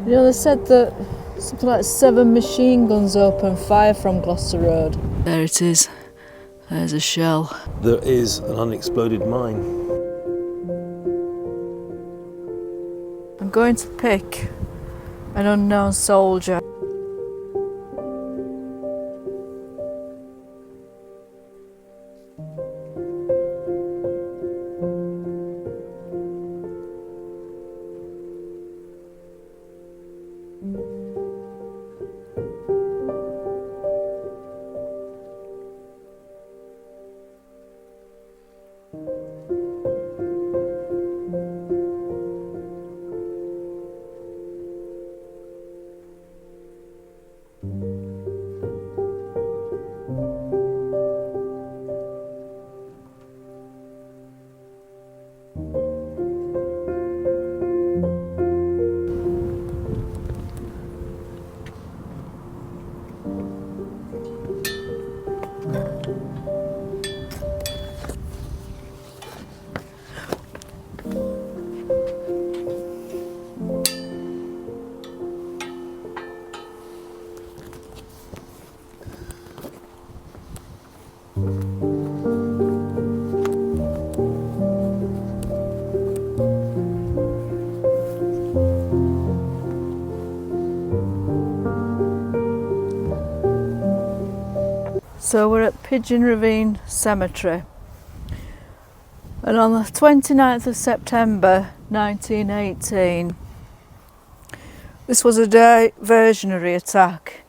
You know, they said that something like 7 machine guns opened fire from Gloucester Road. There it is. There's a shell. There is an unexploded mine. I'm going to pick an unknown soldier. So we're at Pigeon Ravine Cemetery, and on the 29th of September 1918 this was a diversionary attack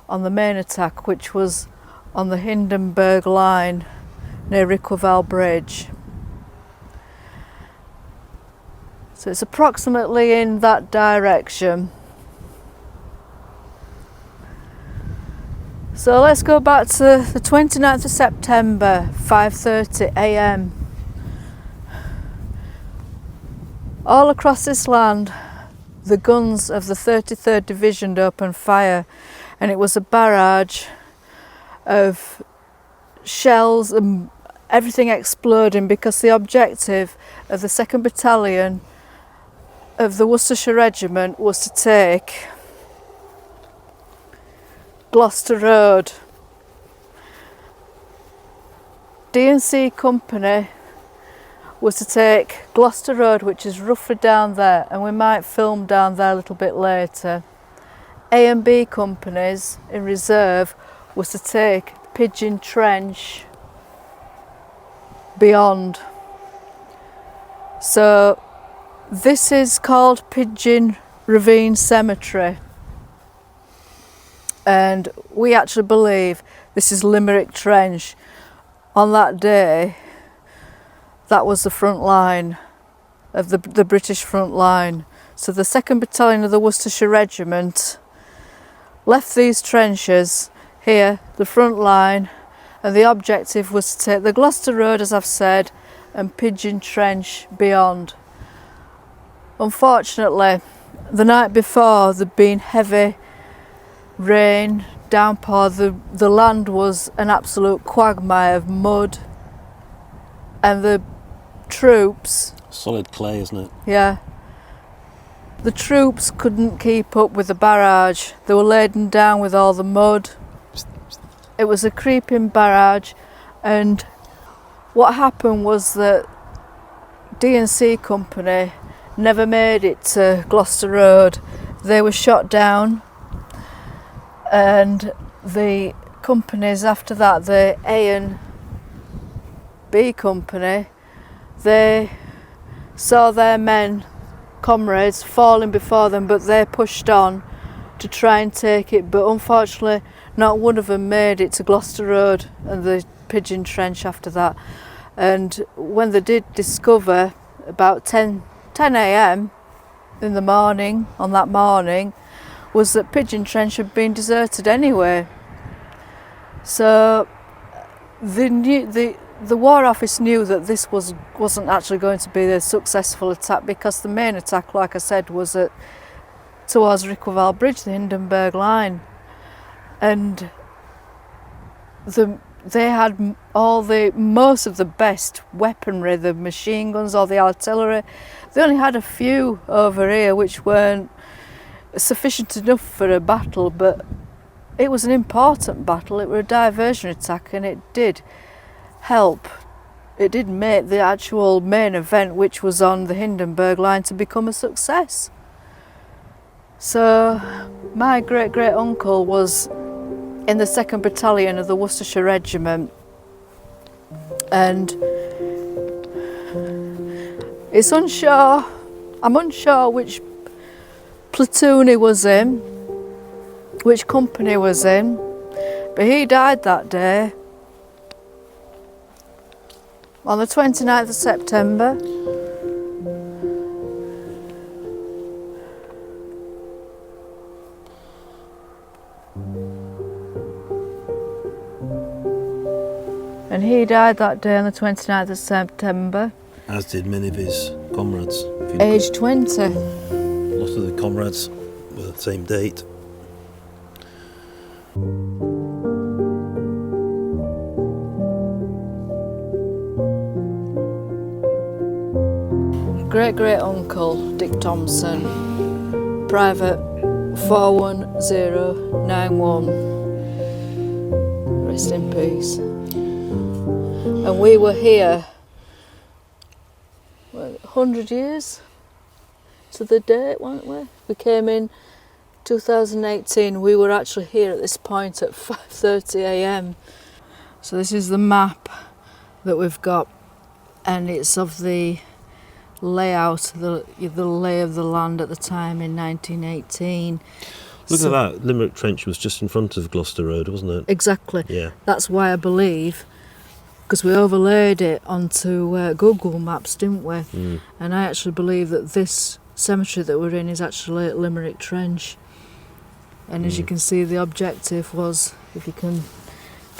on the main attack, which was on the Hindenburg Line near Riqueval Bridge. So it's approximately in that direction. So let's go back to the 29th of September, 5:30 a.m. All across this land, the guns of the 33rd Division opened fire, and it was a barrage of shells and everything exploding, because the objective of the 2nd Battalion of the Worcestershire Regiment was to take Gloucester Road. D&C Company was to take Gloucester Road, which is roughly down there, and we might film down there a little bit later. A and B companies in reserve was to take Pigeon Trench beyond. So this is called Pigeon Ravine Cemetery, and we actually believe this is Limerick Trench. On that day, that was the front line of the British front line. So the 2nd Battalion of the Worcestershire Regiment left these trenches here, the front line, and the objective was to take the Gloucester Road, as I've said, and Pigeon Trench beyond. Unfortunately, the night before there'd been heavy rain, downpour. The land was an absolute quagmire of mud, and the troops, Solid clay, isn't it? yeah, the troops couldn't keep up with the barrage. They were laden down with all the mud. It was a creeping barrage, and what happened was that D&C Company never made it to Gloucester Road. They were shot down, and the companies after that, the A and B Company, they saw their men, comrades, falling before them, but they pushed on to try and take it. But unfortunately, not one of them made it to Gloucester Road and the Pigeon Trench after that. And when they did discover, about 10 a.m. in the morning, on that morning, was that Pigeon Trench had been deserted anyway. So the War Office knew that this wasn't actually going to be a successful attack, because the main attack, like I said, was towards Riqueval Bridge, the Hindenburg Line, and they had most of the best weaponry, the machine guns or the artillery. They only had a few over here which weren't sufficient enough for a battle, but it was an important battle. It was a diversionary attack, and it did help. It did make the actual main event, which was on the Hindenburg Line, to become a success. So my great uncle was in the 2nd Battalion of the Worcestershire Regiment, and I'm unsure which platoon he was in, which company he was in, but he died that day on the 29th of September. And he died that day on the 29th of September. As did many of his comrades. Age 20. Lots of the comrades were the same date. Great uncle Dick Thompson, Private 41091. Rest in peace. And we were here 100 years to the date, weren't we? We came in 2018. We were actually here at this point at 5:30 a.m. So this is the map that we've got, and it's of the layout, the lay of the land at the time in 1918. Look at that. Limerick Trench was just in front of Gloucester Road, wasn't it? Exactly. Yeah. That's why I believe, because we overlaid it onto Google Maps, didn't we? Mm. And I actually believe that this cemetery that we're in is actually at Limerick Trench. And as you can see, the objective was, if you can't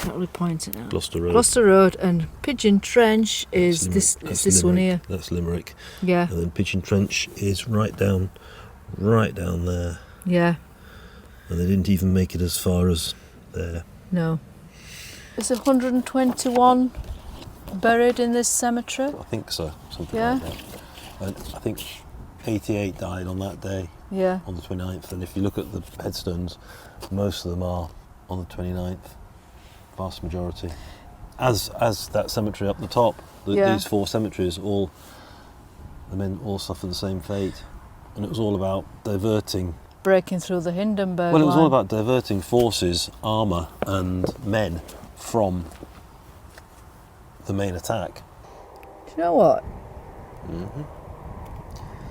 really point it out, Gloucester Road. Gloucester Road, and Pigeon Trench is this one here. That's Limerick. Yeah. And then Pigeon Trench is right down there. Yeah. And they didn't even make it as far as there. No. There's 121 buried in this cemetery. I think so, something Yeah. like that. And I think 88 died on that day, Yeah. on the 29th. And if you look at the headstones, most of them are on the 29th, vast majority. As that cemetery up the top, Yeah. these 4 cemeteries, the men all suffered the same fate. And it was all about Breaking through the Hindenburg Well, it was all Line. about diverting forces, armour and men from the main attack. Do you know what? Mm-hmm.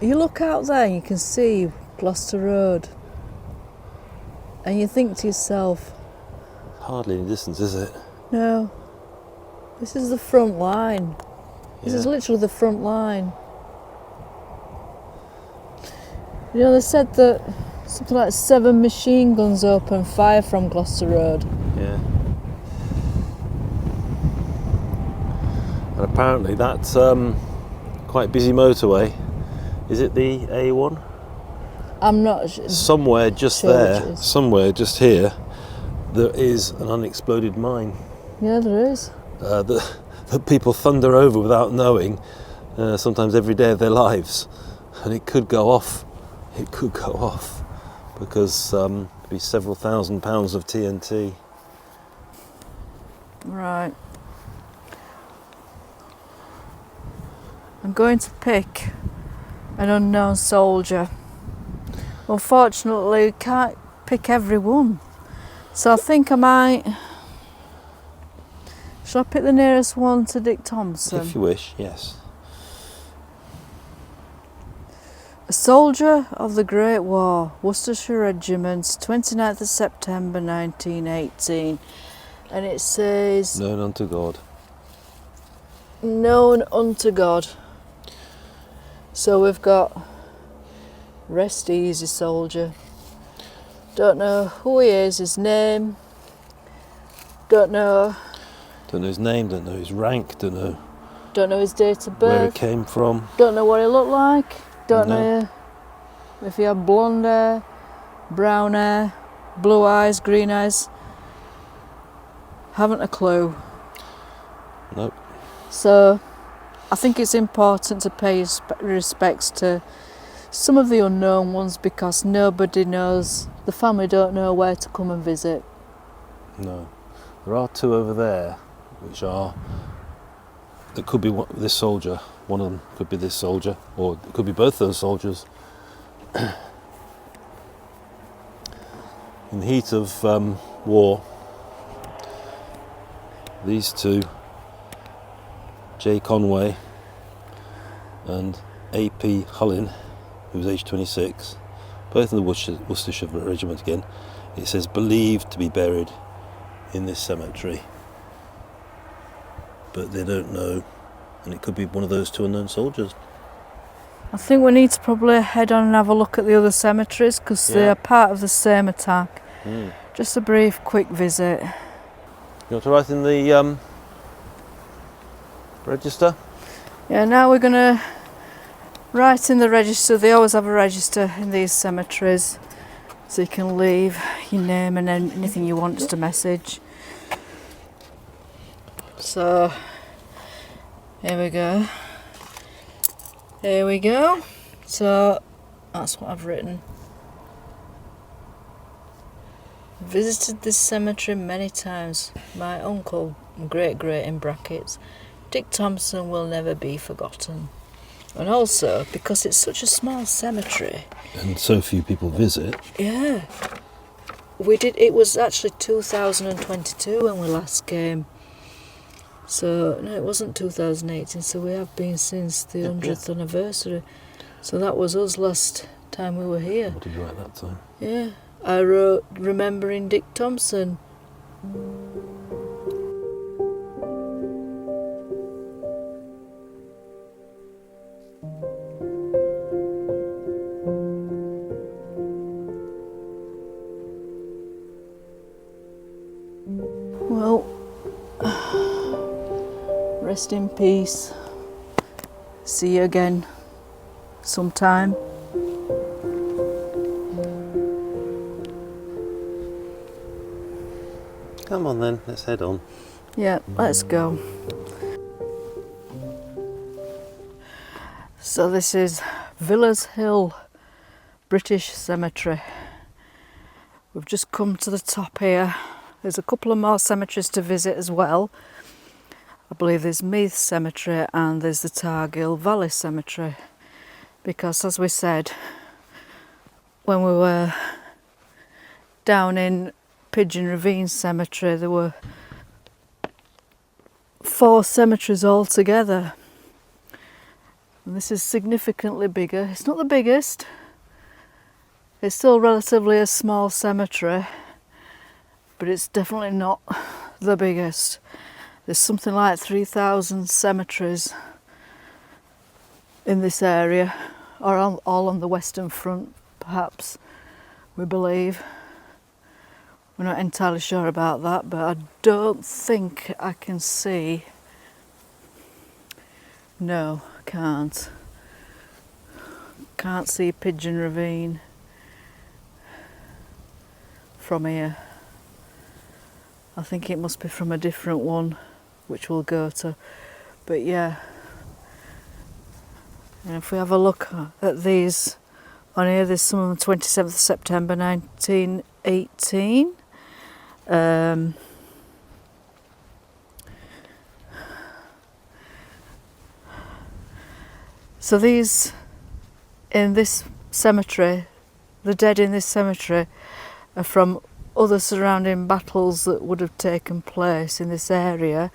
You look out there and you can see Gloucester Road, and you think to yourself, Hardly any distance, is it? no, this is the front line. This is literally the front line. You know, they said that something like 7 machine guns opened fire from Gloucester Road. Yeah. And apparently that's quite busy motorway. Is it the A1? I'm not sure. Somewhere just Sure there, it is. somewhere just here, there is an unexploded mine Yeah, there is. that people thunder over without knowing, sometimes every day of their lives. And it could go off. It could go off because it'd be several £1,000s of TNT. Right. I'm going to pick an unknown soldier. Unfortunately, we can't pick everyone. So I think I might... Shall I pick the nearest one to Dick Thompson? If you wish, yes. A soldier of the Great War, Worcestershire Regiment, 29th of September 1918. And it says... Known unto God. Known unto God. So we've got rest easy, soldier. Don't know who he is, his name. Don't know his name, don't know his rank, don't know his date of where he birth. came from. Don't know what he looked like. Don't No. know if he had blonde hair, brown hair, blue eyes, green eyes. Haven't a clue. Nope. So I think it's important to pay respects to some of the unknown ones because nobody knows, the family don't know where to come and visit. No. There are two over there, which are, it could be this soldier, one of them could be this soldier, or it could be both those soldiers. In the heat of war, these two, J. Conway and A.P. Hullin, who was aged 26, both in the Worcestershire Regiment again, it says believed to be buried in this cemetery. But they don't know, and it could be one of those two unknown soldiers. I think we need to probably head on and have a look at the other cemeteries because they are part of the same attack. Just a brief, quick visit. You want to write in the register? Yeah, now we're going to write in the register. They always have a register in these cemeteries, so you can leave your name and anything you want, just a message. So, here we go. Here we go. So, that's what I've written. Visited this cemetery many times. My uncle, great in brackets, Dick Thompson, will never be forgotten. And also, because it's such a small cemetery. And so few people visit. Yeah. It was actually 2022 when we last came. So, no, it wasn't 2018, so we have been since the 100th anniversary. So that was us last time we were here. What did you write that time? Yeah. I wrote, remembering Dick Thompson. Well, rest in peace. See you again sometime. Come on then, let's head on. Yeah, let's go. So this is Villas Hill British Cemetery. We've just come to the top here. There's a couple of more cemeteries to visit as well. I believe there's Meath Cemetery and there's the Targelle Valley Cemetery. Because as we said, when we were down in Pigeon Ravine Cemetery, there were 4 cemeteries altogether. And this is significantly bigger. It's not the biggest. It's still relatively a small cemetery, but it's definitely not the biggest. There's something like 3,000 cemeteries in this area, or all on the western front, perhaps, we believe. We're not entirely sure about that, but I don't think I can see. No, I can't. Can't see Pigeon Ravine from here. I think it must be from a different one, which we'll go to. But yeah, and if we have a look at these on here, there's some on the 27th of September 1918. So these, in this cemetery, the dead in this cemetery are from other surrounding battles that would have taken place in this area,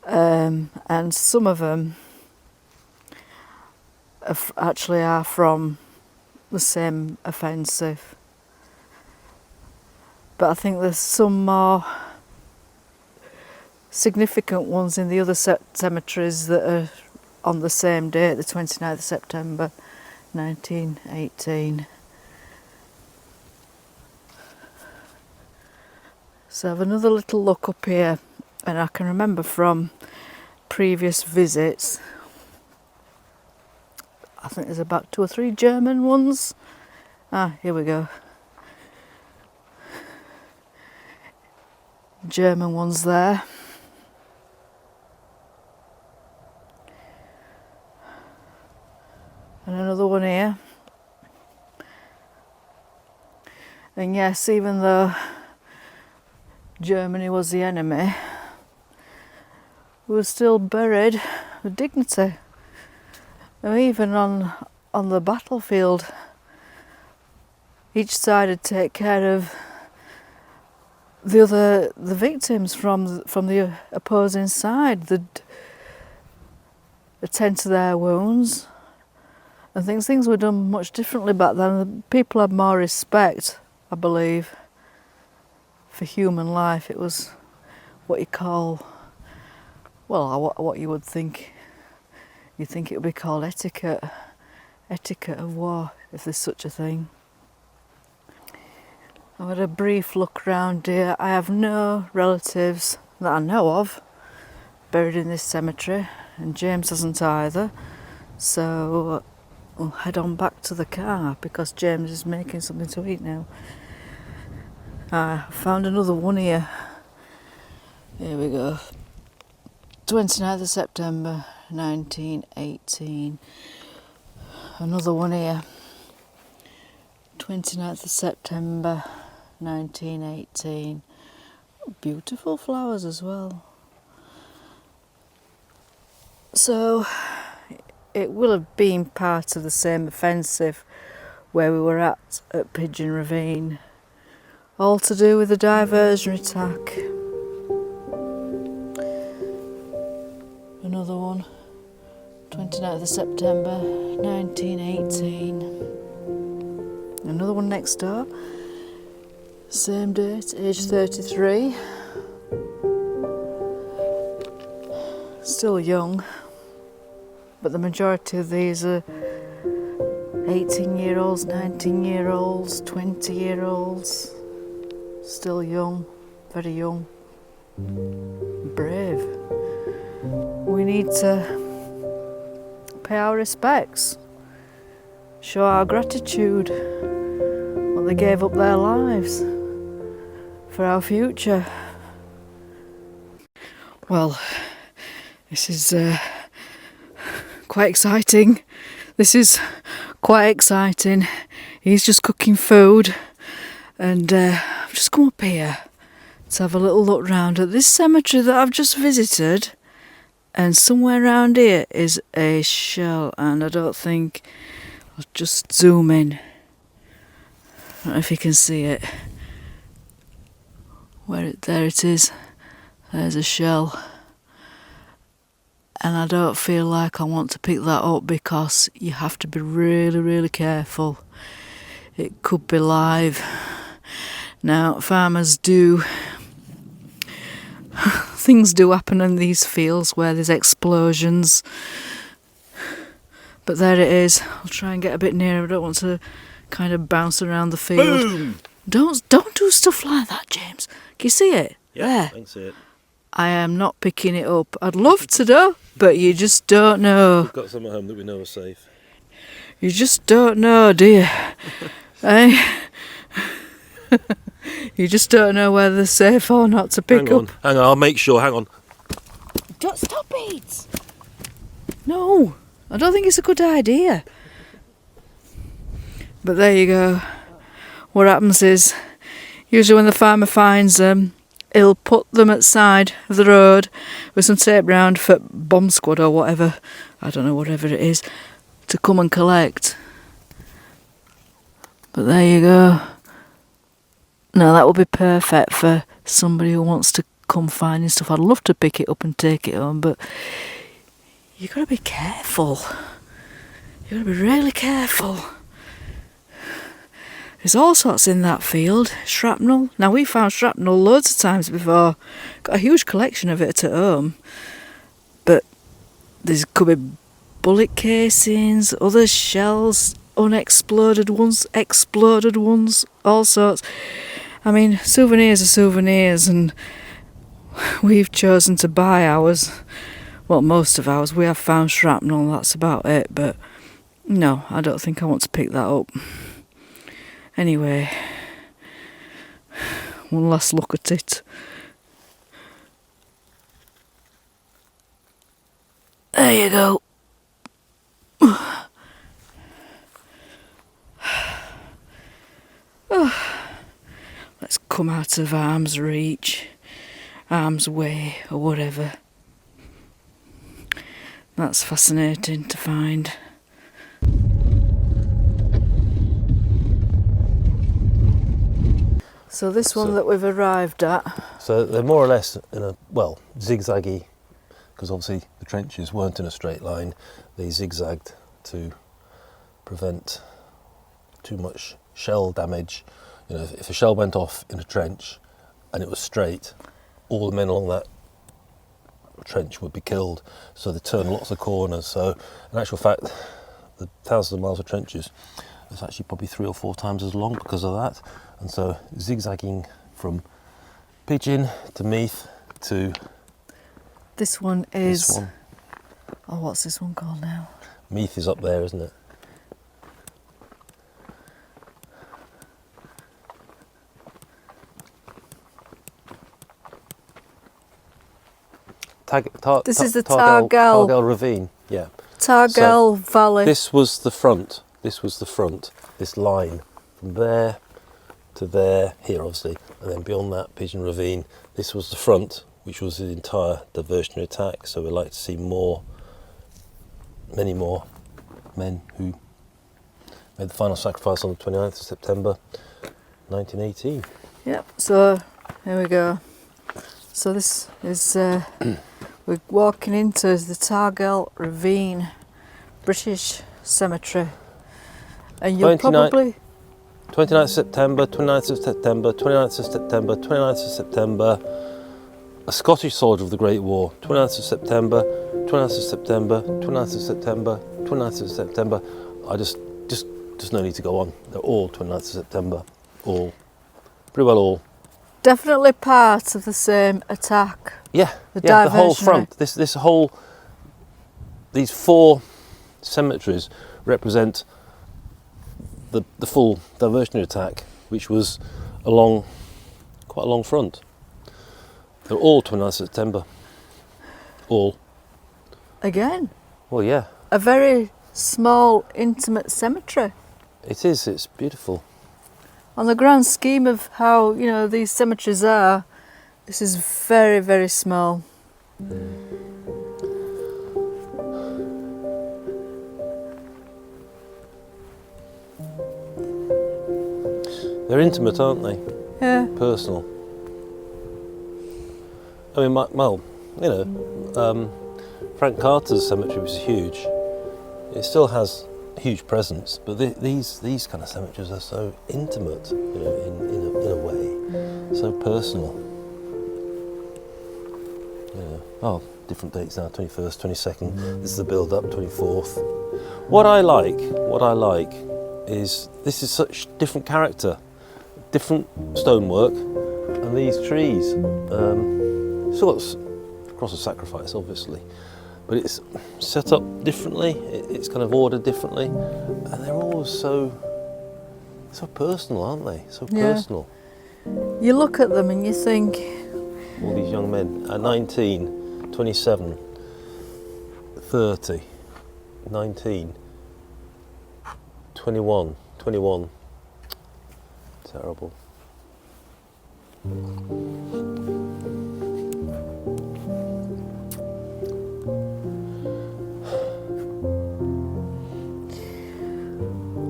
and some of them actually are from the same offensive. But I think there's some more significant ones in the other cemeteries that are on the same date, the 29th of September 1918. So I have another little look up here, and I can remember from previous visits, I think there's about 2 or 3 German ones. Ah, here we go. German ones there. And another one here. And yes, even though Germany was the enemy, we were still buried with dignity. And even on the battlefield, each side would take care of the victims from the opposing side. They'd attend to their wounds and things. Things were done much differently back then. People had more respect, I believe, for human life. It was what you call, well, what you would think. You think it would be called etiquette of war, if there's such a thing. I had a brief look round here. I have no relatives that I know of buried in this cemetery, and James hasn't either. So we'll head on back to the car because James is making something to eat now. I found another one here. Here we go. 29th of September 1918. Another one here. 29th of September 1918. Beautiful flowers as well. So it will have been part of the same offensive where we were at Pigeon Ravine. All to do with the diversionary attack. Another one. 29th of September 1918. Another one next door. Same date, age 33. Still young, but the majority of these are 18-year-olds, 19-year-olds, 20-year-olds. Still young, very young, brave. We need to pay our respects, show our gratitude. Well, they gave up their lives for our future. Well, this is quite exciting. This is quite exciting. He's just cooking food, and I've just come up here to have a little look round at this cemetery that I've just visited. And somewhere around here is a shell, and I don't think, I'll just zoom in. I don't know if you can see it. There it is. There's a shell. And I don't feel like I want to pick that up because you have to be really, really careful. It could be live. Now, farmers do... Things do happen in these fields where there's explosions. But there it is. I'll try and get a bit nearer. I don't want to kind of bounce around the field. Boom! Don't do stuff like that, James. Can you see it? Yeah, there. I can see it. I am not picking it up. I'd love to do, but you just don't know. We've got some at home that we know are safe. You just don't know, do you? Eh? You just don't know whether they're safe or not to pick up. Hang on, I'll make sure, hang on. Don't stop it! No, I don't think it's a good idea. But there you go. What happens is, usually when the farmer finds them, he'll put them at the side of the road with some tape round for bomb squad or whatever, I don't know, whatever it is, to come and collect. But there you go. Now that would be perfect for somebody who wants to come finding stuff. I'd love to pick it up and take it home, but you've got to be careful. You've got to be really careful. There's all sorts in that field. Shrapnel. Now, we found shrapnel loads of times before. Got a huge collection of it at home. But there could be bullet casings, other shells, unexploded ones, exploded ones, all sorts. I mean, souvenirs are souvenirs, and we've chosen to buy ours. Well, most of ours. We have found shrapnel, that's about it. But no, I don't think I want to pick that up. Anyway, one last look at it. There you go. come out of arm's reach, arm's way, or whatever. That's fascinating to find. So this one that we've arrived at. So they're more or less in a, well, zigzaggy, because obviously the trenches weren't in a straight line. They zigzagged to prevent too much shell damage. You know, if a shell went off in a trench and it was straight, all the men along that trench would be killed. So they turned lots of corners. So in actual fact, the thousands of miles of trenches is actually probably 3 or 4 times as long because of that. And so zigzagging from Pigeon to Meath to this one is. This one. Oh, what's this one called now? Meath is up there, isn't it? This is the Targelle Ravine, yeah. Targelle Valley. This was the front. This was the front. This line from there to there, here obviously, and then beyond that, Pigeon Ravine. This was the front, which was the entire diversionary attack. So we'd like to see more, many more men who made the final sacrifice on the 29th of September 1918. Yep. So here we go. So this is we're walking into the Targelle Ravine British Cemetery, and you'll probably 29th of September, 29th of September, 29th of September, 29th of September, a Scottish soldier of the Great War, 29th of September, 29th of September, 29th of September, 29th of September. Just no need to go on. They're all 29th of September, all, pretty well all. Definitely part of the same attack. Yeah, the whole front. These 4 cemeteries represent the full diversionary attack, which was quite a long front. They're all 29th of September. All. Again. Well, yeah. A very small, intimate cemetery. It is. It's beautiful. On the grand scheme of how, you know, these cemeteries are, this is very, very small. They're intimate, aren't they? Yeah. Personal. I mean, well, you know, Frank Carter's cemetery was huge. It still has a huge presence, but these kind of cemeteries are so intimate, you know, in a way, so personal. You know, oh, different dates now: 21st, 22nd. This is the build-up, 24th. What I like is this is such different character, different stonework, and these trees. Still got cross of sacrifice, obviously, but it's set up differently. It's kind of ordered differently, and they're all so personal, aren't they? So personal. You look at them and you think, all these young men at 19, 27, 30, 19, 21. Terrible.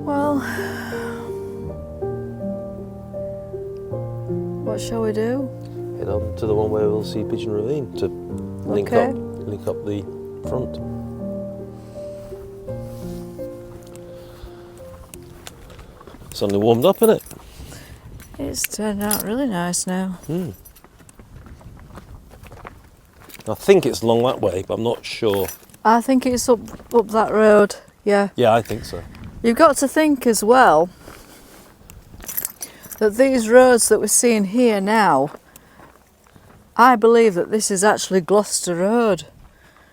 well, what shall we do? Head on to the one where we'll see Pigeon Ravine to link up the front. It's only warmed up, isn't it? It's turned out really nice now. I think it's along that way, but I'm not sure. I think it's up that road, yeah. Yeah, I think so. You've got to think as well that these roads that we're seeing here now, I believe that this is actually Gloucester Road.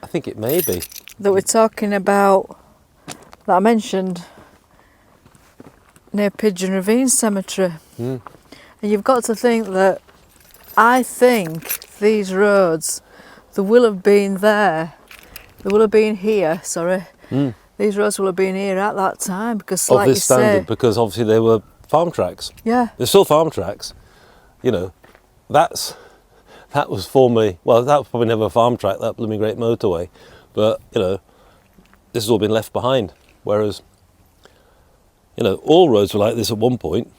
I think it may be. That we're talking about, that I mentioned, near Pigeon Ravine Cemetery. And you've got to think that I think these roads, there will have been here, sorry. These roads will have been here at that time because, like you say, because obviously they were farm tracks. Yeah. They're still farm tracks, you know, that was formerly, well, that was probably never a farm track, that blooming great motorway, but, you know, this has all been left behind. Whereas, you know, all roads were like this at one point,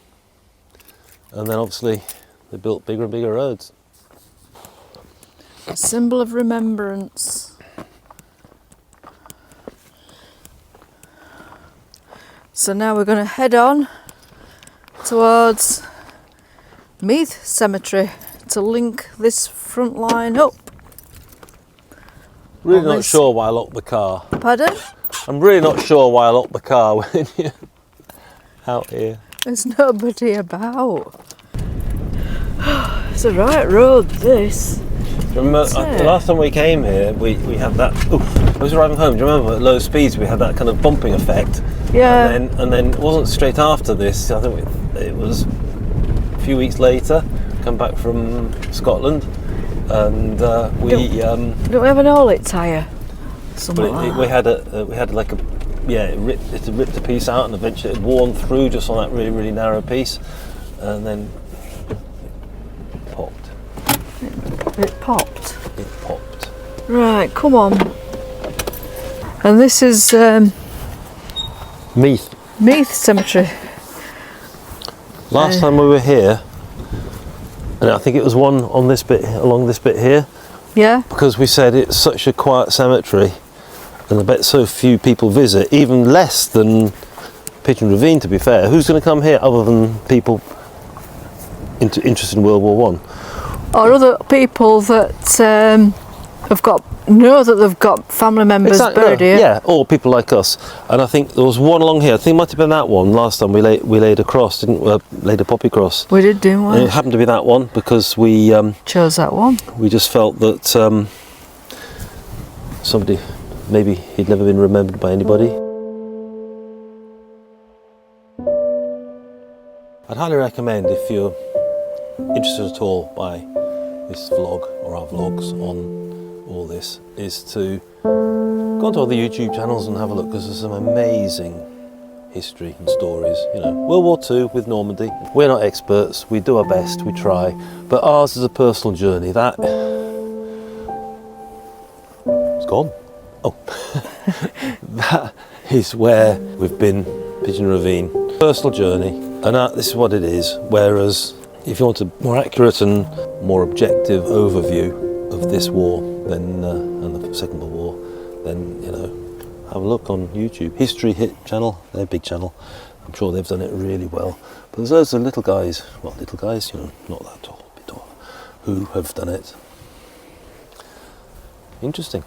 and then obviously they built bigger and bigger roads. A symbol of remembrance. So now we're going to head on towards Meath Cemetery to link this front line up. Really not sure why I locked the car. Pardon? I'm really not sure why I locked the car when you're out here. There's nobody about. It's a right road, this. Remember, the last time we came here, we had that. I was driving home. Do you remember at low speeds we had that kind of bumping effect? Yeah. And then it wasn't straight after this. I think it was a few weeks later. Come back from Scotland, and we don't we have an all-it tyre? Something like that. We had like a it ripped a piece out, and eventually it worn through just on that really, really narrow piece, and then it popped. It popped. It popped. Right, come on. And this is Meath Cemetery. Last time we were here, and I think it was one on this bit, along this bit here. Yeah. Because we said it's such a quiet cemetery, and I bet so few people visit, even less than Pigeon Ravine, to be fair. Who's going to come here other than people interested in World War One? Or other people that they've got family members buried here. Yeah, or people like us. And I think there was one along here. I think it might have been that one last time we laid a cross, didn't we? Laid a poppy cross. We did, didn't we? And it happened to be that one because we chose that one. We just felt that somebody, maybe he'd never been remembered by anybody. I'd highly recommend, if you're interested at all by this vlog or our vlogs on all this, is to go onto other YouTube channels and have a look, because there's some amazing history and stories. You know, World War II with Normandy. We're not experts, we do our best, we try, but ours is a personal journey. That it's gone. Oh, that is where we've been, Pigeon Ravine. Personal journey, and this is what it is. Whereas if you want a more accurate and more objective overview of this war, then and the Second World War, then, you know, have a look on YouTube. History Hit channel, their big channel. I'm sure they've done it really well. But there's those little guys, well, little guys, you know, not that tall, a bit tall, who have done it. Interesting.